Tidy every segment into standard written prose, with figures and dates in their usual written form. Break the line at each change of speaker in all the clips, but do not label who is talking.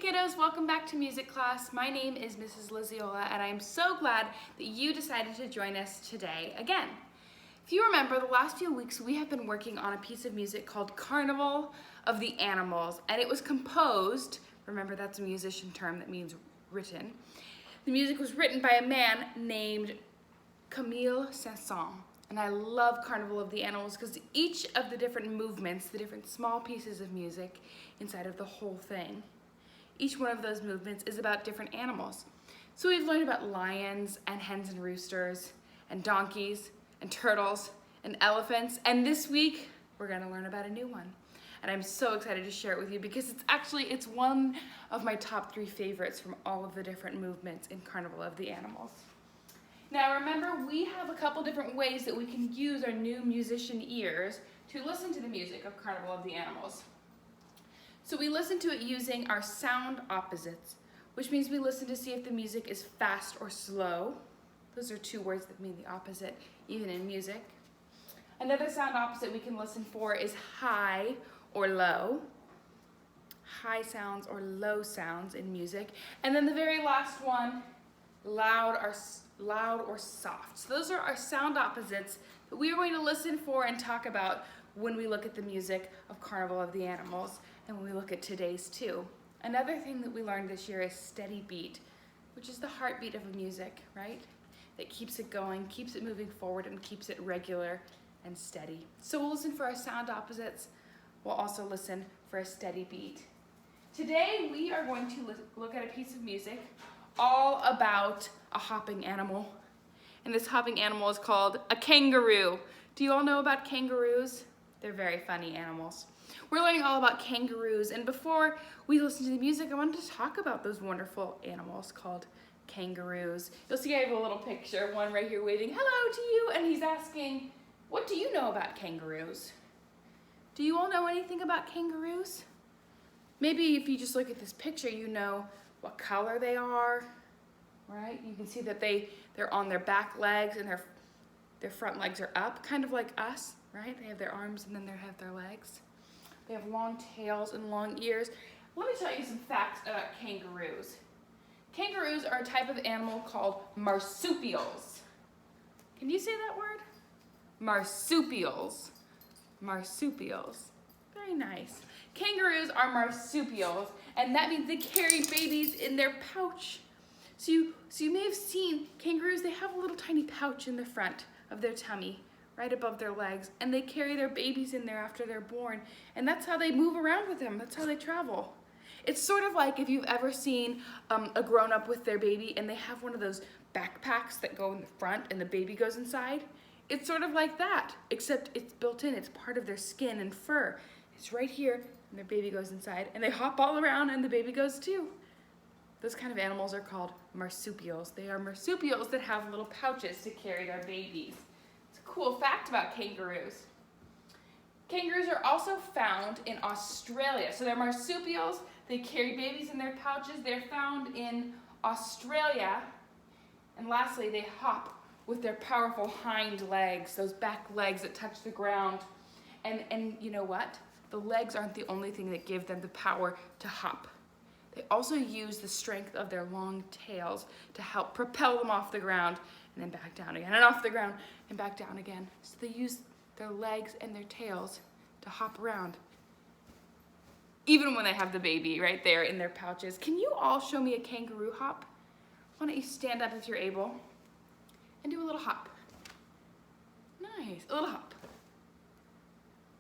Hey kiddos, welcome back to music class. My name is Mrs. Lizaola and I am so glad that you decided to join us today again. If you remember, the last few weeks we have been working on a piece of music called Carnival of the Animals, and it was composed, remember that's a musician term that means written. The music was written by a man named TK-2nd. And I love Carnival of the Animals because each of the different movements, the different small pieces of music inside of the whole thing, each one of those movements is about different animals. So we've learned about lions and hens and roosters and donkeys and turtles and elephants. And this week, we're gonna learn about a new one. And I'm so excited to share it with you because it's one of my top 3 favorites from all of the different movements in Carnival of the Animals. Now remember, we have a couple different ways that we can use our new musician ears to listen to the music of Carnival of the Animals. So we listen to it using our sound opposites, which means we listen to see if the music is fast or slow. Those are 2 words that mean the opposite, even in music. Another sound opposite we can listen for is high or low. High sounds or low sounds in music. And then the very last one, loud or soft. So those are our sound opposites that we are going to listen for and talk about when we look at the music of Carnival of the Animals and when we look at today's too. Another thing that we learned this year is steady beat, which is the heartbeat of music, right? That keeps it going, keeps it moving forward, and keeps it regular and steady. So we'll listen for our sound opposites. We'll also listen for a steady beat. Today we are going to look at a piece of music all about a hopping animal. And this hopping animal is called a kangaroo. Do you all know about kangaroos? They're very funny animals. We're learning all about kangaroos, and before we listen to the music, I wanted to talk about those wonderful animals called kangaroos. You'll see I have a little picture, one right here waving hello to you, and he's asking, what do you know about kangaroos? Do you all know anything about kangaroos? Maybe if you just look at this picture, you know what color they are, right? You can see that they're on their back legs and their front legs are up, kind of like us, right? They have their arms and then they have their legs. They have long tails and long ears. Let me tell you some facts about kangaroos. Kangaroos are a type of animal called marsupials. Can you say that word? Marsupials. Marsupials. Very nice. Kangaroos are marsupials, and that means they carry babies in their pouch. So you may have seen kangaroos, they have a little tiny pouch in the front of their tummy, right above their legs, and they carry their babies in there after they're born, and that's how they move around with them. That's how they travel. It's sort of like if you've ever seen a grown-up with their baby and they have one of those backpacks that go in the front and the baby goes inside. It's sort of like that, except it's built in. It's part of their skin and fur. It's right here, and their baby goes inside, and they hop all around, and the baby goes too. Those kind of animals are called marsupials. They are marsupials that have little pouches to carry their babies. It's a cool fact about kangaroos. Kangaroos are also found in Australia. So they're marsupials. They carry babies in their pouches. They're found in Australia. And lastly, they hop with their powerful hind legs, those back legs that touch the ground. And you know what? The legs aren't the only thing that give them the power to hop. They also use the strength of their long tails to help propel them off the ground and then back down again, and off the ground and back down again. So they use their legs and their tails to hop around, even when they have the baby right there in their pouches. Can you all show me a kangaroo hop? Why don't you stand up if you're able and do a little hop. Nice, a little hop.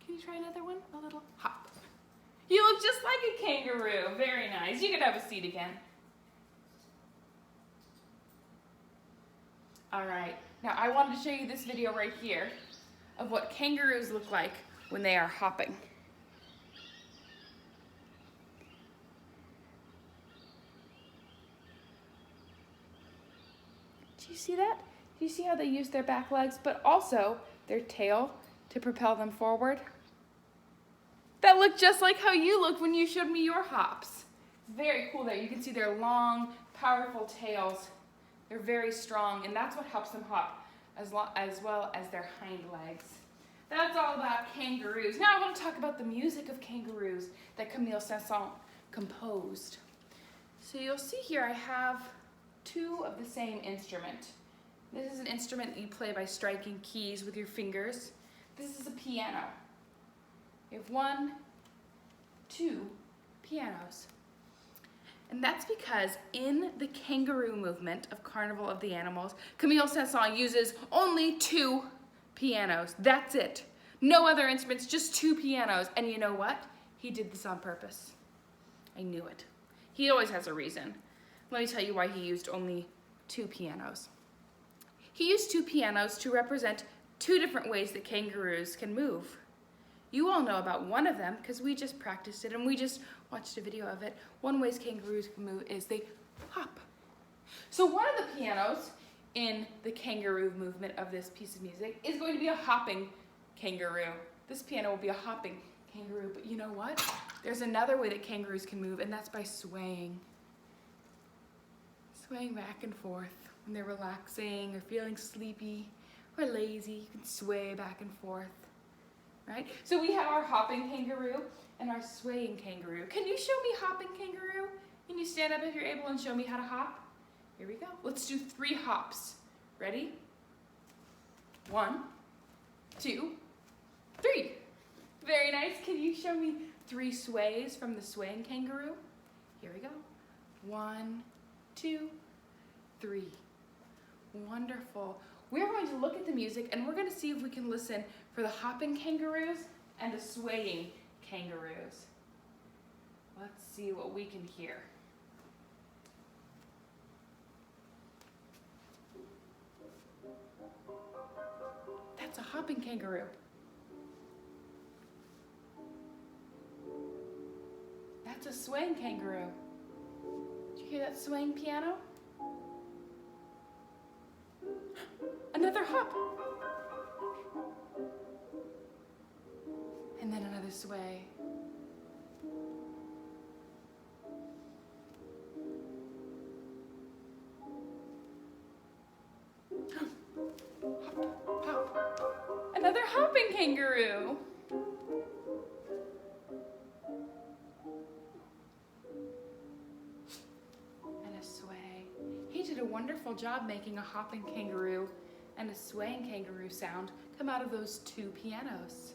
Can you try another one? A little hop. You look just like a kangaroo. Very nice. You can have a seat again. All right. Now I wanted to show you this video right here of what kangaroos look like when they are hopping. Do you see that? Do you see how they use their back legs, but also their tail to propel them forward? That looked just like how you looked when you showed me your hops. Very cool there. You can see their long, powerful tails. They're very strong, and that's what helps them hop, as well as their hind legs. That's all about kangaroos. Now I want to talk about the music of kangaroos that TK-2nd composed. So you'll see here I have two of the same instrument. This is an instrument that you play by striking keys with your fingers. This is a piano. You have 1, 2 pianos. And that's because in the kangaroo movement of Carnival of the Animals, Camille Saint-Saëns uses only 2 pianos. That's it. No other instruments, just 2 pianos. And you know what? He did this on purpose. I knew it. He always has a reason. Let me tell you why he used only 2 pianos. He used 2 pianos to represent 2 different ways that kangaroos can move. You all know about one of them because we just practiced it and we just watched a video of it. One way kangaroos can move is they hop. So one of the pianos in the kangaroo movement of this piece of music is going to be a hopping kangaroo. This piano will be a hopping kangaroo, but you know what? There's another way that kangaroos can move, and that's by swaying. Swaying back and forth when they're relaxing or feeling sleepy or lazy. You can sway back and forth. Right? So we have our hopping kangaroo and our swaying kangaroo. Can you show me hopping kangaroo? Can you stand up if you're able and show me how to hop? Here we go. Let's do 3 hops. Ready? 1, 2, 3. Very nice. Can you show me 3 sways from the swaying kangaroo? Here we go. 1, 2, 3. Wonderful. We're going to look at the music and we're going to see if we can listen for the hopping kangaroos and the swaying kangaroos. Let's see what we can hear. That's a hopping kangaroo. That's a swaying kangaroo. Did you hear that swaying piano? Another hop. And then another sway. Hop, hop. Another hopping kangaroo. And a sway. He did a wonderful job making a hopping kangaroo and a swaying kangaroo sound come out of those 2 pianos.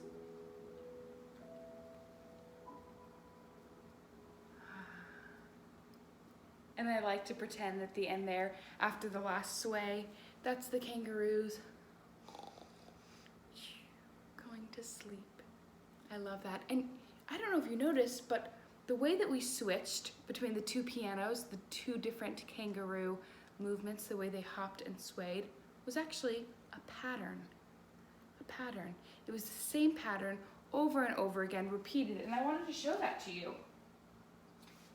And I like to pretend at the end there, after the last sway, that's the kangaroos going to sleep. I love that. And I don't know if you noticed, but the way that we switched between the 2 pianos, the 2 different kangaroo movements, the way they hopped and swayed, was actually a pattern. A pattern. It was the same pattern over and over again, repeated, and I wanted to show that to you.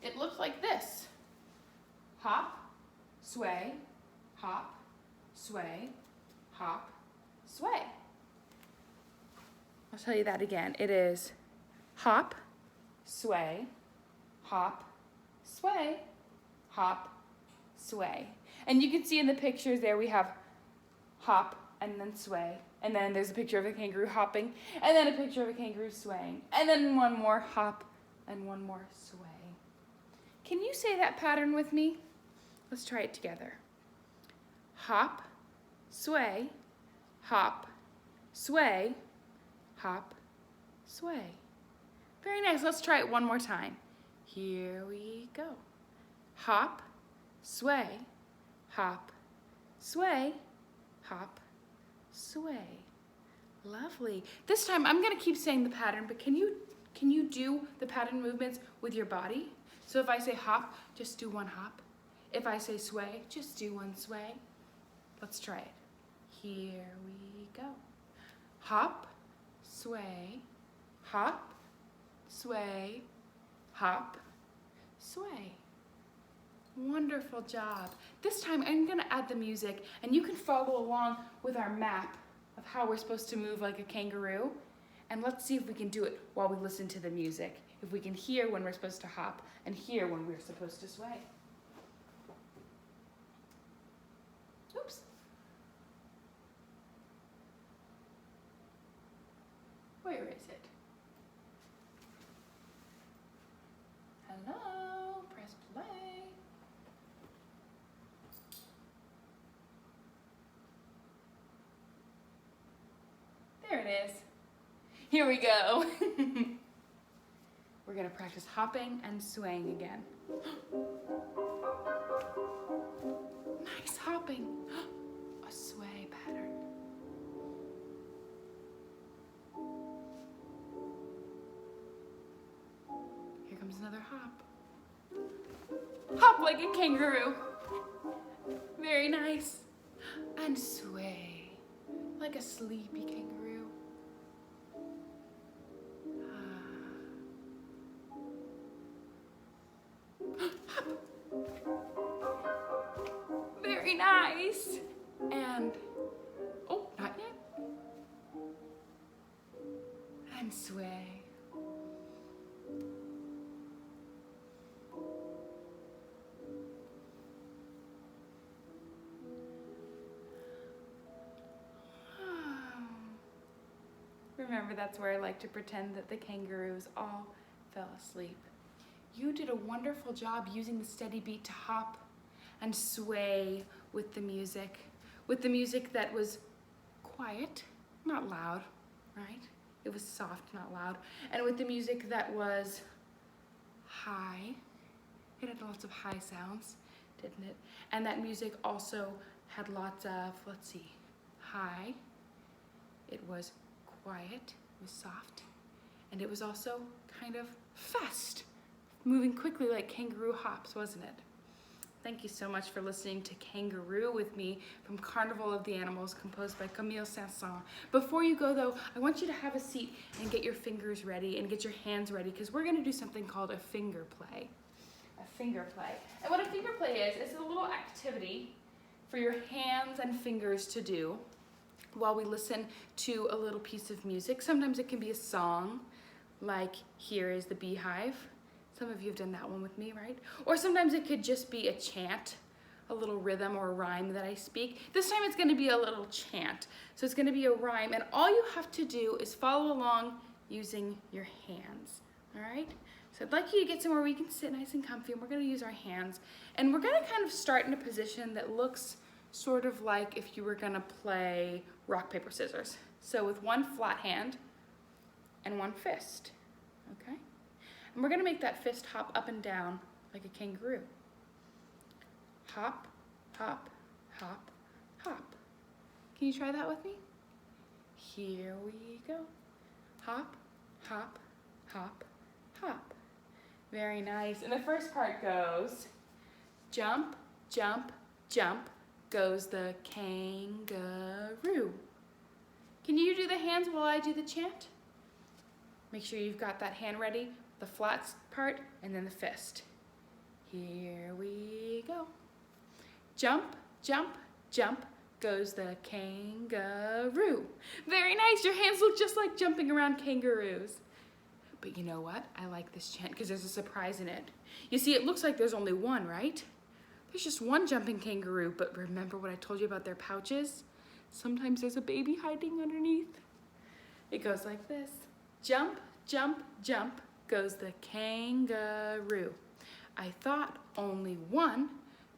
It looked like this. Hop, sway, hop, sway, hop, sway. I'll tell you that again. It is hop, sway, hop, sway, hop, sway. And you can see in the pictures there we have hop and then sway. And then there's a picture of a kangaroo hopping, and then a picture of a kangaroo swaying, and then one more hop and one more sway. Can you say that pattern with me? Let's try it together. Hop, sway, hop, sway, hop, sway. Very nice. Let's try it one more time. Here we go. Hop, sway, hop, sway, hop, sway. Lovely. This time I'm going to keep saying the pattern, but can you do the pattern movements with your body? So if I say hop, just do 1 hop. If I say sway, just do 1 sway. Let's try it. Here we go. Hop, sway, hop, sway, hop, sway. Wonderful job. This time I'm going to add the music, and you can follow along with our map of how we're supposed to move like a kangaroo. And let's see if we can do it while we listen to the music. If we can hear when we're supposed to hop and hear when we're supposed to sway. Oops. Where is it? Hello, press play. it is. Here we go. We're gonna practice hopping and swaying again. Nice hopping. A sway pattern. Here comes another hop. Hop like a kangaroo. Very nice. And sway like a sleepy kangaroo. Hop. Very nice. And, oh, not yet. And sway. Remember, that's where I like to pretend that the kangaroos all fell asleep. You did a wonderful job using the steady beat to hop and sway with the music that was quiet, not loud, right? It was soft, not loud. And with the music that was high, it had lots of high sounds, didn't it? And that music also had lots of, let's see, high. It was quiet, it was soft, and it was also kind of fast, moving quickly like kangaroo hops, wasn't it? Thank you so much for listening to Kangaroo with me from Carnival of the Animals, composed by Camille Saint-Saëns. Before you go though, I want you to have a seat and get your fingers ready and get your hands ready, because we're gonna do something called a finger play. A finger play. And what a finger play is a little activity for your hands and fingers to do while we listen to a little piece of music. Sometimes it can be a song, like Here is the Beehive. Some of you have done that one with me, right? Or sometimes it could just be a chant, a little rhythm or a rhyme that I speak. This time it's gonna be a little chant. So it's gonna be a rhyme, and all you have to do is follow along using your hands, all right? So I'd like you to get somewhere where you can sit nice and comfy, and we're gonna use our hands. And we're gonna kind of start in a position that looks sort of like if you were gonna play rock, paper, scissors. So with one flat hand and one fist, okay? And we're gonna make that fist hop up and down like a kangaroo. Hop, hop, hop, hop. Can you try that with me? Here we go. Hop, hop, hop, hop. Very nice. And the first part goes, jump, jump, jump, goes the kangaroo. Can you do the hands while I do the chant? Make sure you've got that hand ready, the flat part, and then the fist. Here we go. Jump, jump, jump, goes the kangaroo. Very nice. Your hands look just like jumping around kangaroos. But you know what? I like this chant because there's a surprise in it. You see, it looks like there's only one, right? There's just one jumping kangaroo, but remember what I told you about their pouches? Sometimes there's a baby hiding underneath. It goes like this. Jump, jump, jump, goes the kangaroo. I thought only one,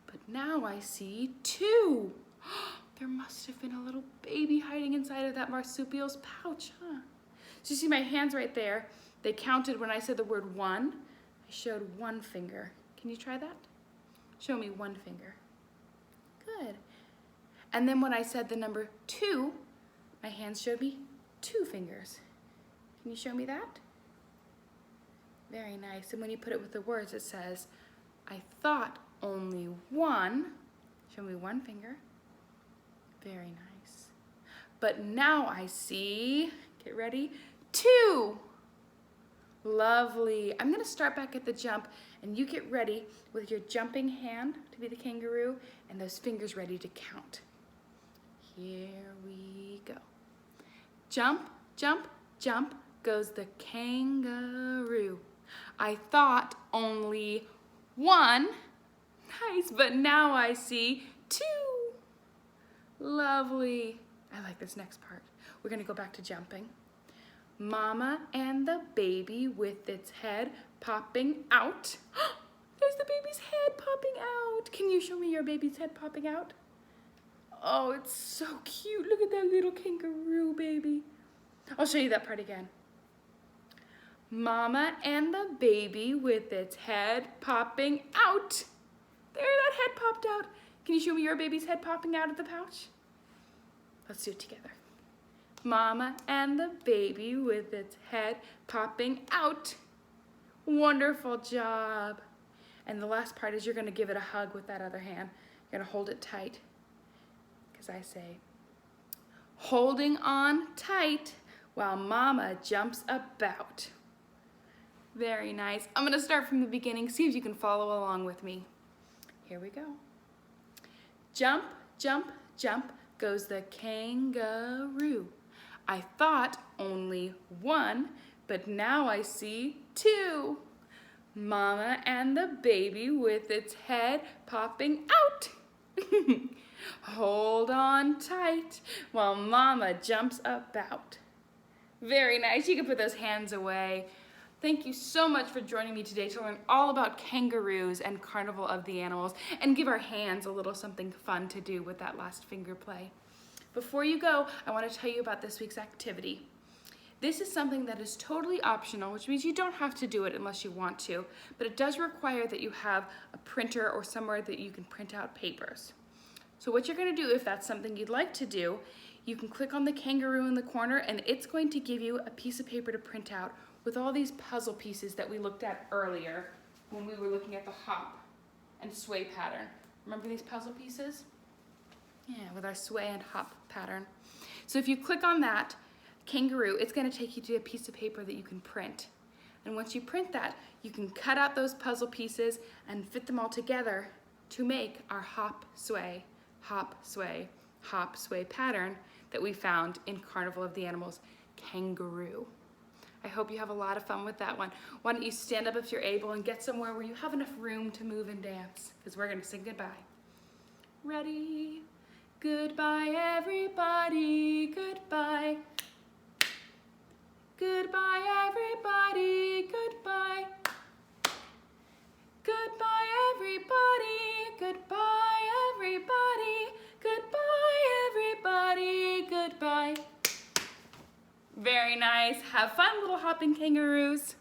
but now I see two. There must have been a little baby hiding inside of that marsupial's pouch, huh? So you see my hands right there. They counted when I said the word one. I showed one finger. Can you try that? Show me one finger. Good. And then when I said the number two, my hands showed me two fingers. Can you show me that? Very nice. And when you put it with the words, it says, I thought only one. Show me one finger. Very nice. But now I see, get ready, two. Lovely. I'm gonna start back at the jump, and you get ready with your jumping hand to be the kangaroo and those fingers ready to count. Here we go. Jump, jump, jump, goes the kangaroo. I thought only one. Nice, but now I see two. Lovely. I like this next part. We're gonna go back to jumping. Mama and the baby with its head popping out. There's the baby's head popping out. Can you show me your baby's head popping out? Oh, it's so cute. Look at that little kangaroo baby. I'll show you that part again. Mama and the baby with its head popping out. There, that head popped out. Can you show me your baby's head popping out of the pouch? Let's do it together. Mama and the baby with its head popping out. Wonderful job. And the last part is you're gonna give it a hug with that other hand. You're gonna hold it tight. Because I say, holding on tight while Mama jumps about. Very nice. I'm gonna start from the beginning, see if you can follow along with me. Here we go. Jump, jump, jump goes the kangaroo. I thought only one, but now I see two. Mama and the baby with its head popping out. Hold on tight while Mama jumps about. Very nice. You can put those hands away. Thank you so much for joining me today to learn all about kangaroos and Carnival of the Animals and give our hands a little something fun to do with that last finger play. Before you go, I want to tell you about this week's activity. This is something that is totally optional, which means you don't have to do it unless you want to, but it does require that you have a printer or somewhere that you can print out papers. So what you're going to do, if that's something you'd like to do, you can click on the kangaroo in the corner and it's going to give you a piece of paper to print out with all these puzzle pieces that we looked at earlier when we were looking at the hop and sway pattern. Remember these puzzle pieces? Yeah, with our sway and hop pattern. So if you click on that kangaroo, it's going to take you to a piece of paper that you can print. And once you print that, you can cut out those puzzle pieces and fit them all together to make our hop, sway, pattern that we found in Carnival of the Animals, Kangaroo. I hope you have a lot of fun with that one. Why don't you stand up if you're able and get somewhere where you have enough room to move and dance, because we're going to sing goodbye. Ready? Goodbye, everybody. Goodbye. Goodbye, everybody. Goodbye. Goodbye, everybody. Goodbye, everybody. Goodbye, everybody. Goodbye. Very nice. Have fun, little hopping kangaroos.